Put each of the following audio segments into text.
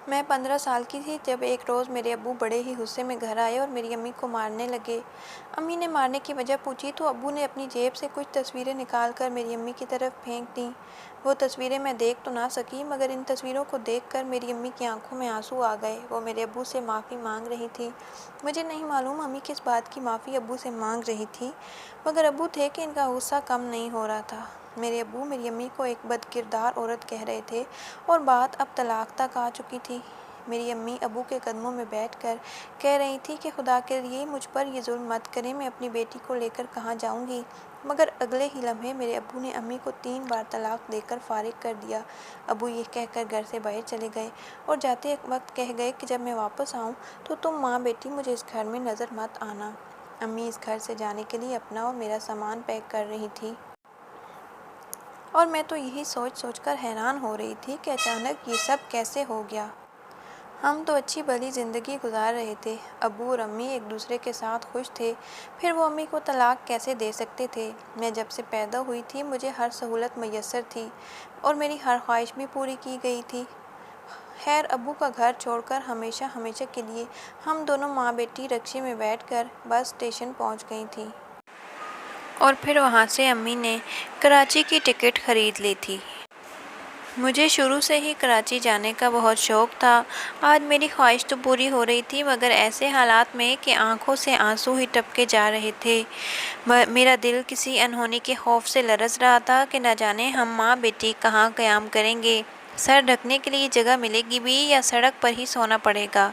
میں 15 سال کی تھی جب ایک روز میرے ابو بڑے ہی غصے میں گھر آئے اور میری امی کو مارنے لگے۔ امی نے مارنے کی وجہ پوچھی تو ابو نے اپنی جیب سے کچھ تصویریں نکال کر میری امی کی طرف پھینک دیں۔ وہ تصویریں میں دیکھ تو نہ سکی، مگر ان تصویروں کو دیکھ کر میری امی کی آنکھوں میں آنسو آ گئے۔ وہ میرے ابو سے معافی مانگ رہی تھی۔ مجھے نہیں معلوم امی کس بات کی معافی ابو سے مانگ رہی تھی، مگر ابو تھے کہ ان کا غصہ کم نہیں ہو رہا تھا۔ میرے ابو میری امی کو ایک بد کردار عورت کہہ رہے تھے اور بات اب طلاق تک آ چکی تھی۔ میری امی ابو کے قدموں میں بیٹھ کر کہہ رہی تھی کہ خدا کے لیے مجھ پر یہ ظلم مت کریں، میں اپنی بیٹی کو لے کر کہاں جاؤں گی؟ مگر اگلے ہی لمحے میرے ابو نے امی کو 3 بار طلاق دے کر فارغ کر دیا۔ ابو یہ کہہ کر گھر سے باہر چلے گئے اور جاتے وقت کہہ گئے کہ جب میں واپس آؤں تو تم ماں بیٹی مجھے اس گھر میں نظر مت آنا۔ امی اس گھر سے جانے کے لیے اپنا اور میرا سامان پیک کر رہی تھی، اور میں تو یہی سوچ سوچ کر حیران ہو رہی تھی کہ اچانک یہ سب کیسے ہو گیا۔ ہم تو اچھی بھلی زندگی گزار رہے تھے، ابو اور امی ایک دوسرے کے ساتھ خوش تھے، پھر وہ امی کو طلاق کیسے دے سکتے تھے؟ میں جب سے پیدا ہوئی تھی مجھے ہر سہولت میسر تھی اور میری ہر خواہش بھی پوری کی گئی تھی۔ خیر ابو کا گھر چھوڑ کر ہمیشہ ہمیشہ کے لیے ہم دونوں ماں بیٹی رکشے میں بیٹھ کر بس اسٹیشن پہنچ گئی تھیں، اور پھر وہاں سے امی نے کراچی کی ٹکٹ خرید لی تھی۔ مجھے شروع سے ہی کراچی جانے کا بہت شوق تھا۔ آج میری خواہش تو پوری ہو رہی تھی، مگر ایسے حالات میں کہ آنکھوں سے آنسو ہی ٹپکے جا رہے تھے۔ میرا دل کسی انہونی کے خوف سے لرز رہا تھا کہ نہ جانے ہم ماں بیٹی کہاں قیام کریں گے، سر ڈھکنے کے لیے جگہ ملے گی بھی یا سڑک پر ہی سونا پڑے گا۔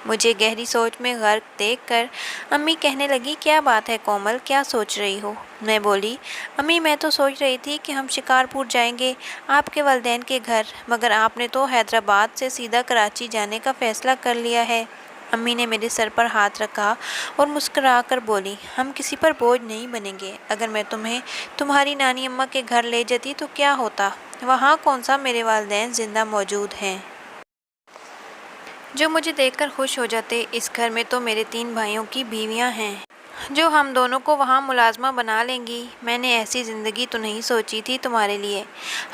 مجھے گہری سوچ میں غرق دیکھ کر امی کہنے لگی، کیا بات ہے کومل، کیا سوچ رہی ہو؟ میں بولی، امی میں تو سوچ رہی تھی کہ ہم شکارپور جائیں گے، آپ کے والدین کے گھر، مگر آپ نے تو حیدرآباد سے سیدھا کراچی جانے کا فیصلہ کر لیا ہے۔ امی نے میرے سر پر ہاتھ رکھا اور مسکرا کر بولی، ہم کسی پر بوجھ نہیں بنیں گے۔ اگر میں تمہیں تمہاری نانی اماں کے گھر لے جاتی تو کیا ہوتا؟ وہاں کون سا میرے والدین زندہ موجود ہیں جو مجھے دیکھ کر خوش ہو جاتے؟ اس گھر میں تو میرے 3 بھائیوں کی بیویاں ہیں جو ہم دونوں کو وہاں ملازمہ بنا لیں گی۔ میں نے ایسی زندگی تو نہیں سوچی تھی تمہارے لیے۔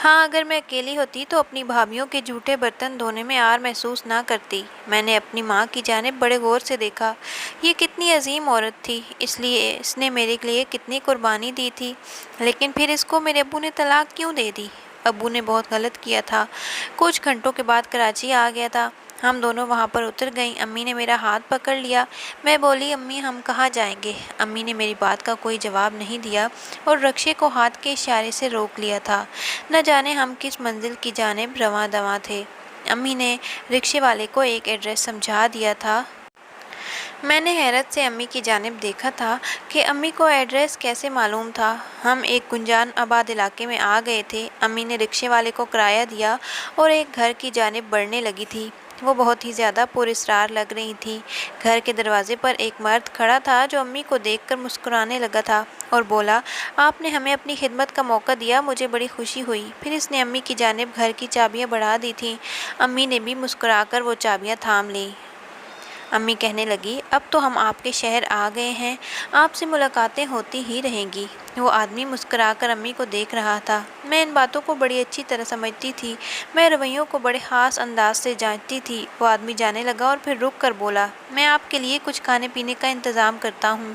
ہاں اگر میں اکیلی ہوتی تو اپنی بھابھیوں کے جھوٹے برتن دھونے میں آر محسوس نہ کرتی۔ میں نے اپنی ماں کی جانب بڑے غور سے دیکھا، یہ کتنی عظیم عورت تھی، اس نے میرے لیے کتنی قربانی دی تھی، لیکن پھر اس کو میرے ابو نے طلاق کیوں دے دی؟ ابو نے بہت غلط کیا تھا۔ کچھ گھنٹوں کے بعد کراچی آ گیا تھا، ہم دونوں وہاں پر اتر گئیں۔ امی نے میرا ہاتھ پکڑ لیا۔ میں بولی، امی ہم کہاں جائیں گے؟ امی نے میری بات کا کوئی جواب نہیں دیا اور رکشے کو ہاتھ کے اشارے سے روک لیا تھا، نہ جانے ہم کس منزل کی جانب رواں دواں تھے۔ امی نے رکشے والے کو ایک ایڈریس سمجھا دیا تھا۔ میں نے حیرت سے امی کی جانب دیکھا تھا کہ امی کو ایڈریس کیسے معلوم تھا۔ ہم ایک گنجان آباد علاقے میں آ گئے تھے۔ امی نے رکشے والے کو کرایہ دیا اور ایک گھر کی جانب بڑھنے لگی تھی۔ وہ بہت ہی زیادہ پراسرار لگ رہی تھی۔ گھر کے دروازے پر ایک مرد کھڑا تھا جو امی کو دیکھ کر مسکرانے لگا تھا اور بولا، آپ نے ہمیں اپنی خدمت کا موقع دیا، مجھے بڑی خوشی ہوئی۔ پھر اس نے امی کی جانب گھر کی چابیاں بڑھا دی تھیں۔ امی نے بھی مسکرا کر وہ چابیاں تھام لیں۔ امی کہنے لگی، اب تو ہم آپ کے شہر آ گئے ہیں، آپ سے ملاقاتیں ہوتی ہی رہیں گی۔ وہ آدمی مسکرا کر امی کو دیکھ رہا تھا۔ میں ان باتوں کو بڑی اچھی طرح سمجھتی تھی، میں رویوں کو بڑے خاص انداز سے جانچتی تھی۔ وہ آدمی جانے لگا اور پھر رک کر بولا، میں آپ کے لیے کچھ کھانے پینے کا انتظام کرتا ہوں۔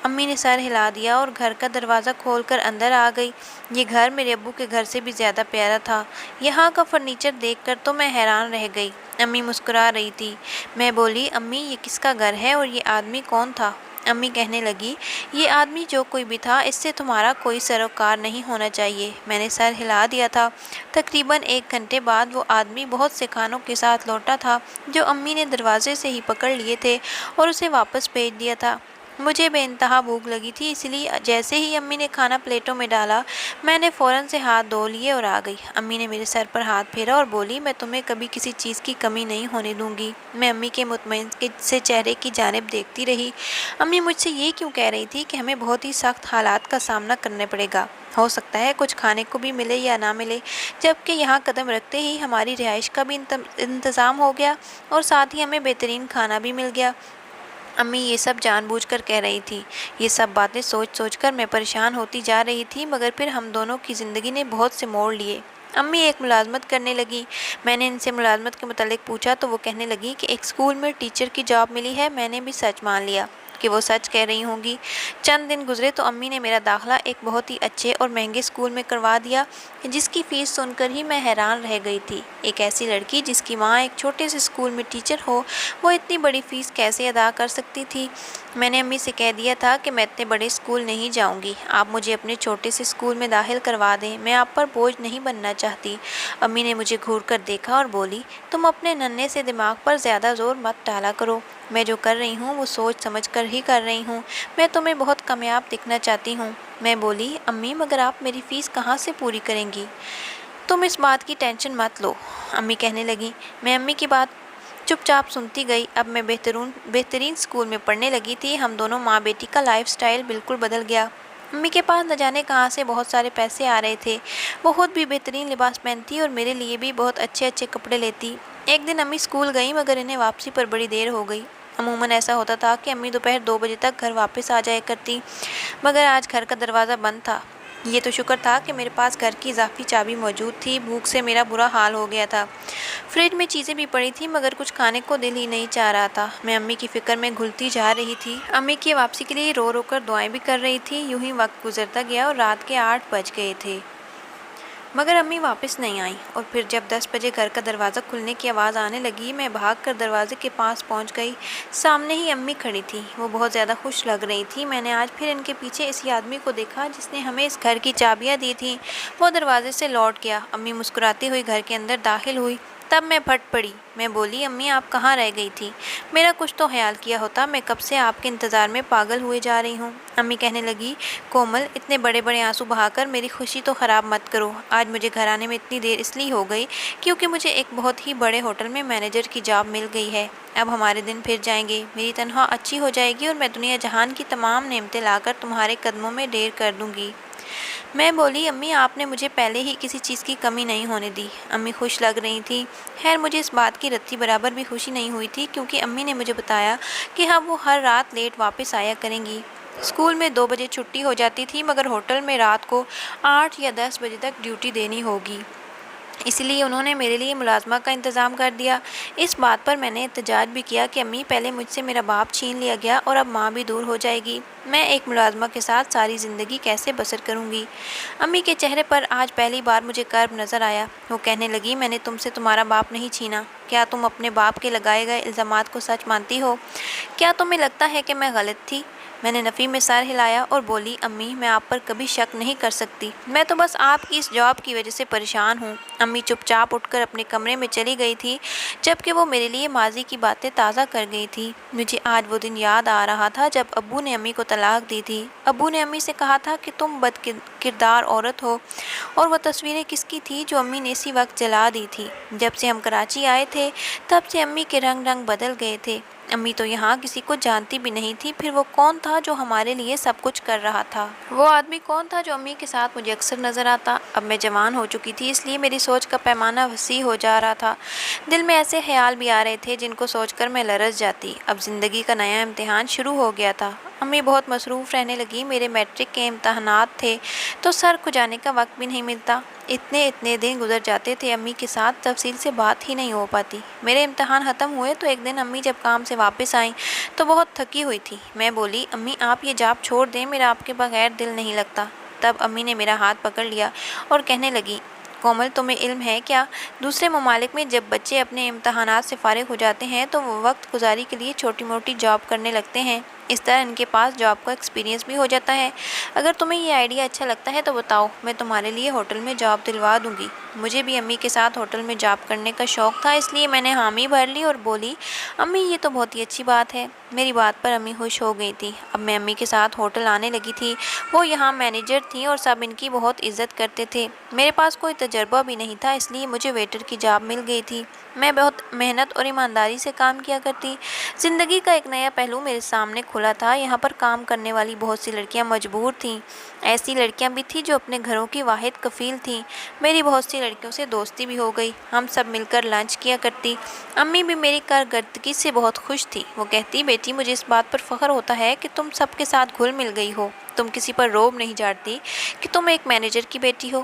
امی نے سر ہلا دیا اور گھر کا دروازہ کھول کر اندر آ گئی۔ یہ گھر میرے ابو کے گھر سے بھی زیادہ پیارا تھا۔ یہاں کا فرنیچر دیکھ کر تو میں حیران رہ گئی۔ امی مسکرا رہی تھی۔ میں بولی، امی یہ کس کا گھر ہے اور یہ آدمی کون تھا؟ امی کہنے لگی، یہ آدمی جو کوئی بھی تھا، اس سے تمہارا کوئی سروکار نہیں ہونا چاہیے۔ میں نے سر ہلا دیا تھا۔ تقریباً 1 گھنٹے بعد وہ آدمی بہت سے کھانوں کے ساتھ لوٹا تھا جو امی نے دروازے سے ہی پکڑ لیے تھے اور اسے واپس بھیج دیا تھا۔ مجھے بے انتہا بھوک لگی تھی، اس لیے جیسے ہی امی نے کھانا پلیٹوں میں ڈالا، میں نے فوراً سے ہاتھ دھو لیے اور آ گئی۔ امی نے میرے سر پر ہاتھ پھیرا اور بولی، میں تمہیں کبھی کسی چیز کی کمی نہیں ہونے دوں گی۔ میں امی کے مطمئن سے چہرے کی جانب دیکھتی رہی۔ امی مجھ سے یہ کیوں کہہ رہی تھی کہ ہمیں بہت ہی سخت حالات کا سامنا کرنا پڑے گا؟ ہو سکتا ہے کچھ کھانے کو بھی ملے یا نہ ملے، جبکہ یہاں قدم رکھتے ہی ہماری رہائش کا بھی انتظام ہو گیا اور ساتھ ہی ہمیں بہترین کھانا بھی مل گیا۔ امی یہ سب جان بوجھ کر کہہ رہی تھی۔ یہ سب باتیں سوچ سوچ کر میں پریشان ہوتی جا رہی تھی، مگر پھر ہم دونوں کی زندگی نے بہت سے موڑ لیے۔ امی ایک ملازمت کرنے لگی۔ میں نے ان سے ملازمت کے متعلق پوچھا تو وہ کہنے لگی کہ ایک اسکول میں ٹیچر کی جاب ملی ہے۔ میں نے بھی سچ مان لیا کہ وہ سچ کہہ رہی ہوں گی۔ چند دن گزرے تو امی نے میرا داخلہ ایک بہت ہی اچھے اور مہنگے اسکول میں کروا دیا، جس کی فیس سن کر ہی میں حیران رہ گئی تھی۔ ایک ایسی لڑکی جس کی ماں ایک چھوٹے سے اسکول میں ٹیچر ہو، وہ اتنی بڑی فیس کیسے ادا کر سکتی تھی؟ میں نے امی سے کہہ دیا تھا کہ میں اتنے بڑے اسکول نہیں جاؤں گی، آپ مجھے اپنے چھوٹے سے اسکول میں داخل کروا دیں، میں آپ پر بوجھ نہیں بننا چاہتی۔ امی نے مجھے گھور کر دیکھا اور بولی، تم اپنے ننھے سے دماغ پر زیادہ زور مت ڈالا کرو، میں جو کر رہی ہوں وہ سوچ سمجھ کر ہی کر رہی ہوں، میں تمہیں بہت کامیاب دکھنا چاہتی ہوں۔ میں بولی، امی مگر آپ میری فیس کہاں سے پوری کریں گی؟ تم اس بات کی ٹینشن مت لو، امی کہنے لگی۔ میں امی کی بات چپ چاپ سنتی گئی۔ اب میں بہترین اسکول میں پڑھنے لگی تھی۔ ہم دونوں ماں بیٹی کا لائف سٹائل بالکل بدل گیا۔ امی کے پاس نہ جانے کہاں سے بہت سارے پیسے آ رہے تھے، وہ خود بھی بہترین لباس پہنتی اور میرے لیے بھی بہت اچھے اچھے کپڑے لیتی۔ ایک دن امی اسکول گئیں مگر انہیں واپسی پر بڑی دیر ہو گئی۔ عموماً ایسا ہوتا تھا کہ امی دوپہر 2 بجے تک گھر واپس آ جایا کرتی، مگر آج گھر کا دروازہ بند تھا۔ یہ تو شکر تھا کہ میرے پاس گھر کی اضافی چابی موجود تھی۔ بھوک سے میرا برا حال ہو گیا تھا۔ فریج میں چیزیں بھی پڑی تھیں مگر کچھ کھانے کو دل ہی نہیں چاہ رہا تھا۔ میں امی کی فکر میں گھلتی جا رہی تھی۔ امی کی واپسی کے لیے رو رو کر دعائیں بھی کر رہی تھی۔ یوں ہی وقت گزرتا گیا اور رات کے 8 بج گئے تھے، مگر امی واپس نہیں آئیں۔ اور پھر جب 10 بجے گھر کا دروازہ کھلنے کی آواز آنے لگی، میں بھاگ کر دروازے کے پاس پہنچ گئی۔ سامنے ہی امی کھڑی تھی، وہ بہت زیادہ خوش لگ رہی تھی۔ میں نے آج پھر ان کے پیچھے اسی آدمی کو دیکھا جس نے ہمیں اس گھر کی چابیاں دی تھیں۔ وہ دروازے سے لوٹ گیا۔ امی مسکراتی ہوئی گھر کے اندر داخل ہوئی۔ تب میں پھٹ پڑی۔ میں بولی، امی آپ کہاں رہ گئی تھی؟ میرا کچھ تو خیال کیا ہوتا، میں کب سے آپ کے انتظار میں پاگل ہوئے جا رہی ہوں۔ امی کہنے لگی، کومل اتنے بڑے بڑے آنسو بہا کر میری خوشی تو خراب مت کرو۔ آج مجھے گھر آنے میں اتنی دیر اس لیے ہو گئی کیونکہ مجھے ایک بہت ہی بڑے ہوٹل میں مینیجر کی جاب مل گئی ہے۔ اب ہمارے دن پھر جائیں گے، میری تنخواہ اچھی ہو جائے گی اور میں دنیا جہان کی تمام نعمتیں لا کر تمہارے قدموں میں ڈھیر کر دوں گی۔ میں بولی، امی آپ نے مجھے پہلے ہی کسی چیز کی کمی نہیں ہونے دی۔ امی خوش لگ رہی تھی۔ خیر مجھے اس بات کی رتی برابر بھی خوشی نہیں ہوئی تھی کیونکہ امی نے مجھے بتایا کہ اب وہ ہر رات لیٹ واپس آیا کریں گی۔ اسکول میں 2 بجے چھٹی ہو جاتی تھی مگر ہوٹل میں رات کو 8 یا 10 بجے تک ڈیوٹی دینی ہوگی، اس لیے انہوں نے میرے لیے ملازمہ کا انتظام کر دیا۔ اس بات پر میں نے احتجاج بھی کیا کہ امی پہلے مجھ سے میرا باپ چھین لیا گیا اور اب ماں بھی دور ہو جائے گی، میں ایک ملازمہ کے ساتھ ساری زندگی کیسے بسر کروں گی؟ امی کے چہرے پر آج پہلی بار مجھے کرب نظر آیا۔ وہ کہنے لگی، میں نے تم سے تمہارا باپ نہیں چھینا، کیا تم اپنے باپ کے لگائے گئے الزامات کو سچ مانتی ہو؟ کیا تمہیں لگتا ہے کہ میں غلط تھی؟ میں نے نفی میں سر ہلایا اور بولی، امی میں آپ پر کبھی شک نہیں کر سکتی، میں تو بس آپ کی اس جاب کی وجہ سے پریشان ہوں۔ امی چپ چاپ اٹھ کر اپنے کمرے میں چلی گئی تھی جبکہ وہ میرے لیے ماضی کی باتیں تازہ کر گئی تھی۔ مجھے آج وہ دن یاد آ رہا تھا جب ابو نے امی کو طلاق دی تھی۔ ابو نے امی سے کہا تھا کہ تم بد کردار عورت ہو، اور وہ تصویریں کس کی تھی جو امی نے اسی وقت جلا دی تھی۔ جب سے ہم کراچی آئے تھے تب سے امی کے رنگ بدل گئے تھے۔ امی تو یہاں کسی کو جانتی بھی نہیں تھی، پھر وہ کون تھا جو ہمارے لیے سب کچھ کر رہا تھا؟ وہ آدمی کون تھا جو امی کے ساتھ مجھے اکثر نظر آتا؟ اب میں جوان ہو چکی تھی اس لیے میری سوچ کا پیمانہ وسیع ہو جا رہا تھا۔ دل میں ایسے خیال بھی آ رہے تھے جن کو سوچ کر میں لرز جاتی۔ اب زندگی کا نیا امتحان شروع ہو گیا تھا۔ امی بہت مصروف رہنے لگی۔ میرے میٹرک کے امتحانات تھے تو سر کھجانے کا وقت بھی نہیں ملتا۔ اتنے دن گزر جاتے تھے امی کے ساتھ تفصیل سے بات ہی نہیں ہو پاتی۔ میرے امتحان ختم ہوئے تو ایک دن امی جب کام سے واپس آئیں تو بہت تھکی ہوئی تھی۔ میں بولی، امی آپ یہ جاب چھوڑ دیں، میرا آپ کے بغیر دل نہیں لگتا۔ تب امی نے میرا ہاتھ پکڑ لیا اور کہنے لگی، کومل تمہیں علم ہے کیا، دوسرے ممالک میں جب بچے اپنے امتحانات سے فارغ ہو جاتے ہیں تو وہ وقت گزاری کے لیے چھوٹی موٹی جاب کرنے لگتے ہیں، اس طرح ان کے پاس جاب کا ایکسپیرینس بھی ہو جاتا ہے۔ اگر تمہیں یہ آئیڈیا اچھا لگتا ہے تو بتاؤ، میں تمہارے لیے ہوٹل میں جاب دلوا دوں گی۔ مجھے بھی امی کے ساتھ ہوٹل میں جاب کرنے کا شوق تھا، اس لیے میں نے حامی بھر لی اور بولی، امی یہ تو بہت ہی اچھی بات ہے۔ میری بات پر امی خوش ہو گئی تھی۔ اب میں امی کے ساتھ ہوٹل آنے لگی تھی۔ وہ یہاں مینیجر تھیں اور سب ان کی بہت عزت کرتے تھے۔ میرے پاس کوئی تجربہ بھی نہیں تھا اس لیے مجھے ویٹر کی جاب مل گئی تھی۔ میں بہت محنت اور ایمانداری سے کام کیا کرتی۔ زندگی کا ایک نیا پہلو میرے سامنے کھلا تھا۔ یہاں پر کام کرنے والی بہت سی لڑکیاں مجبور تھیں، ایسی لڑکیاں بھی تھیں جو اپنے گھروں کی واحد کفیل تھیں۔ میری بہت سی لڑکیوں سے دوستی بھی ہو گئی، ہم سب مل کر لنچ کیا کرتی۔ امی بھی میری کارکردگی سے بہت خوش تھی۔ وہ کہتی، بیٹی مجھے اس بات پر فخر ہوتا ہے کہ تم سب کے ساتھ گھل مل گئی ہو، تم کسی پر روب نہیں جھاڑتی کہ تم ایک مینیجر کی بیٹی ہو۔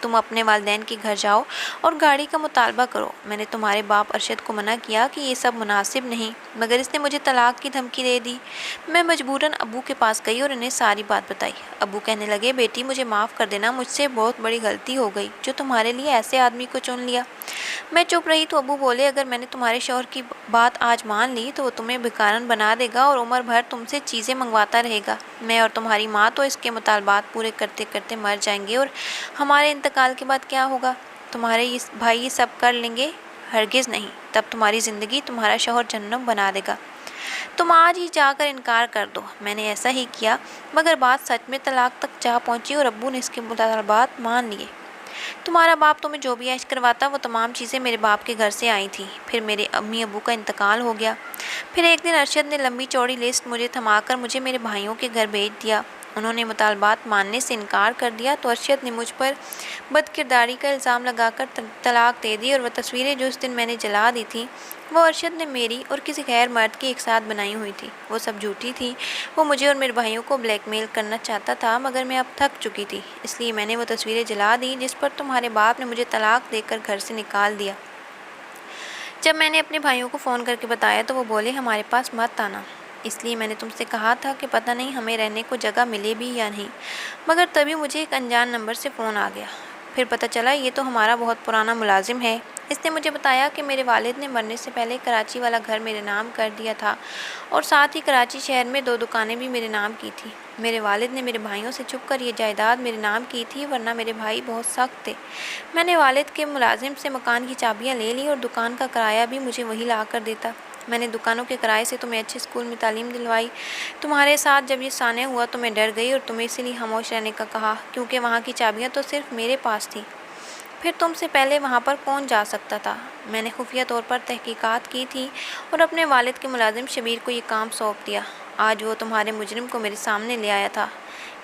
تم اپنے والدین کے گھر جاؤ اور گاڑی کا مطالبہ کرو۔ میں نے تمہارے باپ ارشد کو منع کیا کہ یہ سب مناسب نہیں، مگر اس نے مجھے طلاق کی دھمکی دے دی۔ میں مجبوراً ابو کے پاس گئی اور انہیں ساری بات بتائی۔ ابو کہنے لگے، بیٹی مجھے معاف کر دینا، مجھ سے بہت بڑی غلطی ہو گئی جو تمہارے لیے ایسے آدمی کو چن لیا۔ میں چپ رہی تو ابو بولے، اگر میں نے تمہارے شوہر کی بات آج مان لی تو وہ تمہیں بھکارن بنا دے گا اور عمر بھر تم سے چیزیں منگواتا رہے گا۔ میں اور تمہاری ماں تو اس کے مطالبات پورے کرتے کرتے مر جائیں گے، اور ہمارے انتقال کے بعد کیا ہوگا؟ تمہارے بھائی یہ سب کر لیں گے؟ ہرگز نہیں، تب تمہاری زندگی تمہارا شوہر جہنم بنا دے گا۔ تم آج ہی جا کر انکار کر دو۔ میں نے ایسا ہی کیا، مگر بات سچ میں طلاق تک جا پہنچی اور ابو نے اس کے مطالبات مان لیے۔ تمہارا باپ تمہیں جو بھی عیش کرواتا وہ تمام چیزیں میرے باپ کے گھر سے آئی تھیں۔ پھر میرے امی ابو کا انتقال ہو گیا۔ پھر ایک دن ارشد نے لمبی چوڑی لسٹ مجھے تھما کر مجھے میرے بھائیوں کے گھر بھیج دیا۔ انہوں نے مطالبات ماننے سے انکار کر دیا تو ارشد نے مجھ پر بد کرداری کا الزام لگا کر طلاق دے دی، اور وہ تصویریں جو اس دن میں نے جلا دی تھیں وہ ارشد نے میری اور کسی غیر مرد کی ایک ساتھ بنائی ہوئی تھی۔ وہ سب جھوٹی تھی۔ وہ مجھے اور میرے بھائیوں کو بلیک میل کرنا چاہتا تھا، مگر میں اب تھک چکی تھی، اس لیے میں نے وہ تصویریں جلا دی جس پر تمہارے باپ نے مجھے طلاق دے کر گھر سے نکال دیا۔ جب میں نے اپنے بھائیوں کو فون کر کے بتایا تو وہ بولے، ہمارے پاس مت آنا، اس لیے میں نے تم سے کہا تھا کہ پتہ نہیں ہمیں رہنے کو جگہ ملے بھی یا نہیں۔ مگر تبھی مجھے ایک انجان نمبر سے فون آ گیا۔ پھر پتہ چلا یہ تو ہمارا بہت پرانا ملازم ہے۔ اس نے مجھے بتایا کہ میرے والد نے مرنے سے پہلے کراچی والا گھر میرے نام کر دیا تھا، اور ساتھ ہی کراچی شہر میں 2 دکانیں بھی میرے نام کی تھی۔ میرے والد نے میرے بھائیوں سے چھپ کر یہ جائیداد میرے نام کی تھی، ورنہ میرے بھائی بہت سخت تھے۔ میں نے والد کے ملازم سے مکان کی چابیاں لے لی اور دکان کا کرایہ بھی مجھے وہی لا کر دیتا۔ میں نے دکانوں کے کرائے سے تمہیں اچھے اسکول میں تعلیم دلوائی۔ تمہارے ساتھ جب یہ سانحہ ہوا تو میں ڈر گئی اور تمہیں اسی لیے خاموش رہنے کا کہا، کیونکہ وہاں کی چابیاں تو صرف میرے پاس تھیں۔ پھر تم سے پہلے وہاں پر کون جا سکتا تھا؟ میں نے خفیہ طور پر تحقیقات کی تھی اور اپنے والد کے ملازم شبیر کو یہ کام سونپ دیا۔ آج وہ تمہارے مجرم کو میرے سامنے لے آیا تھا۔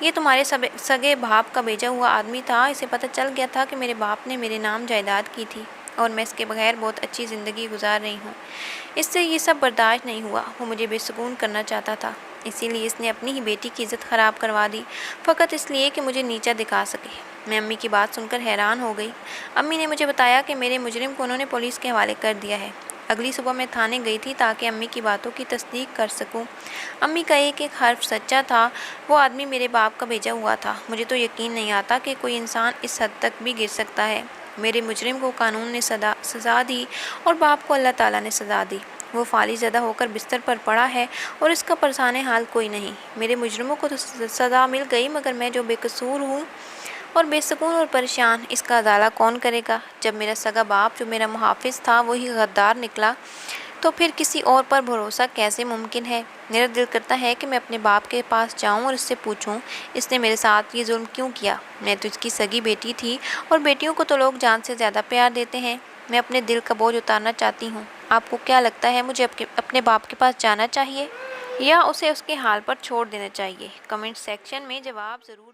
یہ تمہارے سگے باپ کا بھیجا ہوا آدمی تھا۔ اسے پتہ چل گیا تھا کہ میرے باپ نے میرے نام جائیداد کی تھی اور میں اس کے بغیر بہت اچھی زندگی گزار رہی ہوں۔ اس سے یہ سب برداشت نہیں ہوا۔ وہ مجھے بے سکون کرنا چاہتا تھا، اسی لیے اس نے اپنی ہی بیٹی کی عزت خراب کروا دی، فقط اس لیے کہ مجھے نیچا دکھا سکے۔ میں امی کی بات سن کر حیران ہو گئی۔ امی نے مجھے بتایا کہ میرے مجرم کو انہوں نے پولیس کے حوالے کر دیا ہے۔ اگلی صبح میں تھانے گئی تھی تاکہ امی کی باتوں کی تصدیق کر سکوں۔ امی کا ایک ایک حرف سچا تھا۔ وہ آدمی میرے باپ کا بھیجا ہوا تھا۔ مجھے تو یقین نہیں آتا کہ کوئی انسان اس حد تک بھی گر سکتا ہے۔ میرے مجرم کو قانون نے سزا دی اور باپ کو اللہ تعالیٰ نے سزا دی۔ وہ فالج زدہ ہو کر بستر پر پڑا ہے اور اس کا پرسانِ حال کوئی نہیں۔ میرے مجرموں کو تو سزا مل گئی، مگر میں جو بے قصور ہوں اور بے سکون اور پریشان، اس کا ازالہ کون کرے گا؟ جب میرا سگا باپ جو میرا محافظ تھا وہی غدار نکلا تو پھر کسی اور پر بھروسہ کیسے ممکن ہے؟ میرا دل کرتا ہے کہ میں اپنے باپ کے پاس جاؤں اور اس سے پوچھوں اس نے میرے ساتھ یہ ظلم کیوں کیا۔ میں تو اس کی سگی بیٹی تھی، اور بیٹیوں کو تو لوگ جان سے زیادہ پیار دیتے ہیں۔ میں اپنے دل کا بوجھ اتارنا چاہتی ہوں۔ آپ کو کیا لگتا ہے، مجھے اپنے باپ کے پاس جانا چاہیے یا اسے اس کے حال پر چھوڑ دینا چاہیے؟ کمنٹ سیکشن میں جواب ضرور